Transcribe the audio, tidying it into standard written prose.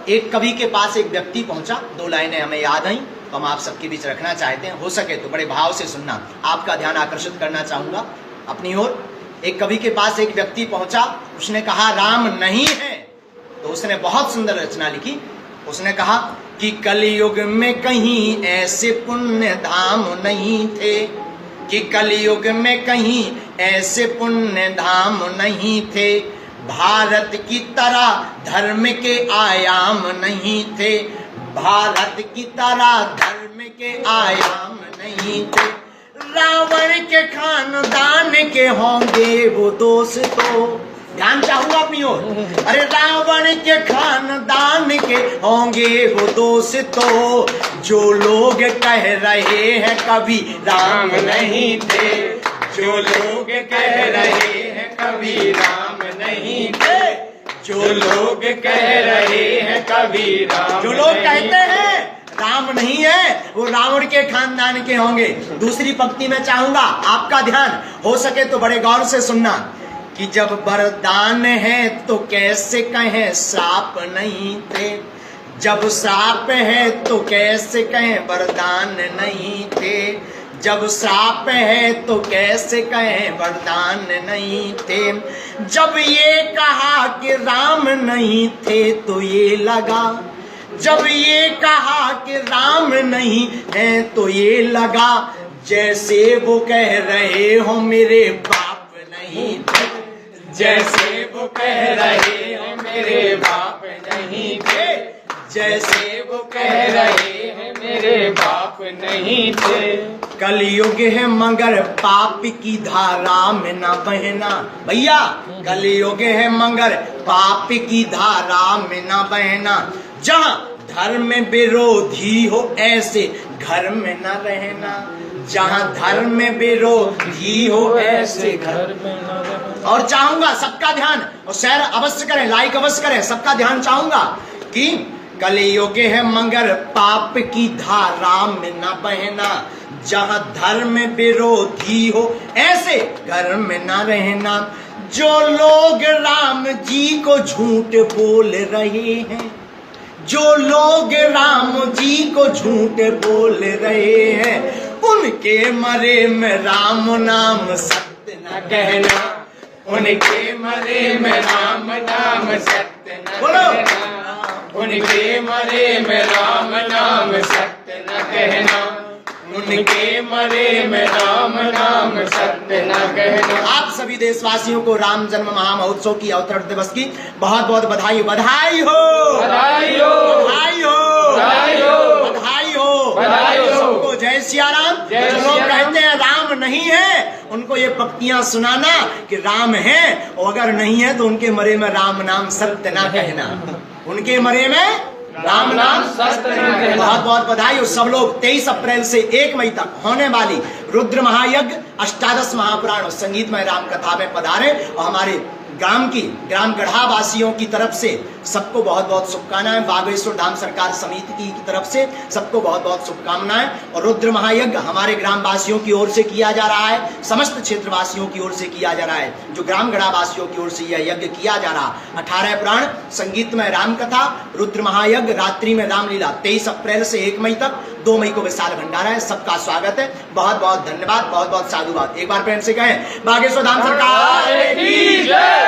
एक कवि के पास एक व्यक्ति पहुंचा, 2 लाइनें हमें याद आई तो हम आप सबके बीच रखना चाहते हैं। हो सके तो बड़े भाव से सुनना, आपका ध्यान आकर्षित करना चाहूंगा अपनी ओर। एक कवि के पास एक व्यक्ति पहुंचा, उसने कहा राम नहीं है। तो उसने बहुत सुंदर रचना लिखी। उसने कहा कि कलयुग में कहीं ऐसे पुण्य धाम नहीं थे, कि कलयुग में कहीं ऐसे पुण्य धाम नहीं थे, भारत की तरह धर्म के आयाम नहीं थे, भारत की तरह धर्म के आयाम नहीं थे, रावण के खानदान के होंगे वो दोस्तों। ध्यान चाहूंगा अपनी ओर। अरे रावण के खानदान के होंगे वो दोस्तों, जो लोग कह रहे हैं कभी राम नहीं थे, जो लोग कह रहे हैं कभी राम नहीं थे, जो लोग कह रहे हैं कभी राम, जो लोग कहते हैं राम नहीं है वो रावण के खानदान के होंगे। दूसरी पंक्ति में चाहूंगा आपका ध्यान, हो सके तो बड़े गौर से सुनना, कि जब वरदान है तो कैसे कहें श्राप नहीं थे, जब श्राप है तो कैसे कहें वरदान नहीं थे, जब श्राप है तो कैसे कहें वरदान नहीं थे, जब ये कहा कि राम नहीं थे तो ये लगा, जब ये कहा कि राम नहीं है तो ये लगा, जैसे वो कह रहे हो मेरे बाप नहीं थे, जैसे वो कह रहे हो मेरे बाप नहीं थे, जैसे वो कह रहे हैं मेरे बाप नहीं थे। कलयुग है मगर पाप की धारा में न बहना, भैया कलयुग है मगर पाप की धारा में न बहना, जहाँ धर्म विरोधी हो ऐसे घर में न रहना, जहाँ धर्म विरोधी हो ऐसे घर में न रहना। और चाहूंगा सबका ध्यान, और शेयर अवश्य करें, लाइक अवश्य करें, सबका ध्यान चाहूंगा कि कलयुग है मगर पाप की धारा में न बहना, जहाँ धर्म विरोधी हो ऐसे घर में न रहना, जो लोग राम जी को झूठ बोल रहे हैं, जो लोग राम जी को झूठ बोल रहे हैं, उनके मरे में राम नाम सत्य न कहना, उनके मरे में राम नाम सत्य न कहना, उनके मरे में राम नाम सत्य न कहना, उनके मरे में राम नाम सत्य न कहना। आप सभी देशवासियों को राम जन्म महामहोत्सव की अवतरण दिवस की बहुत बहुत बधाई। बधाई हो, बधाई हो, बधाई हो, बधाई हो, बधाई हो, बधाई हो सबको। जय सिया राम। जो लोग कहते हैं राम नहीं है, उनको ये पंक्तियां सुनाना कि राम है, और अगर नहीं है तो उनके मरे में राम नाम सत्य न कहना, उनके मरे में राम नाम सत्य न कहना। बहुत बहुत बधाई हो सब लोग। 23 अप्रैल से 1 मई तक होने वाली रुद्र महायज्ञ, अष्टादश महापुराण और संगीतमय राम कथा में पधारे, और हमारे ग्राम गढ़ा वासियों की तरफ से सबको बहुत बहुत शुभकामनाएं। बागेश्वर धाम सरकार समिति की तरफ से सबको बहुत बहुत शुभकामनाएं। और रुद्र महायज्ञ हमारे ग्राम वासियों की ओर से किया जा रहा है, समस्त क्षेत्र वासियों की ओर से किया जा रहा है, जो ग्राम गढ़ा वासियों की ओर से यह यज्ञ किया जा रहा। 18 पुराण, संगीतमय राम कथा, रुद्र महायज्ञ, रात्रि में रामलीला, 23 अप्रैल से 1 मई तक, 2 मई को विशाल भंडारा है। सबका स्वागत है। बहुत बहुत धन्यवाद, बहुत बहुत साधुवाद। एक बार प्रेम से कहें बागेश्वर धाम सरकार की जय।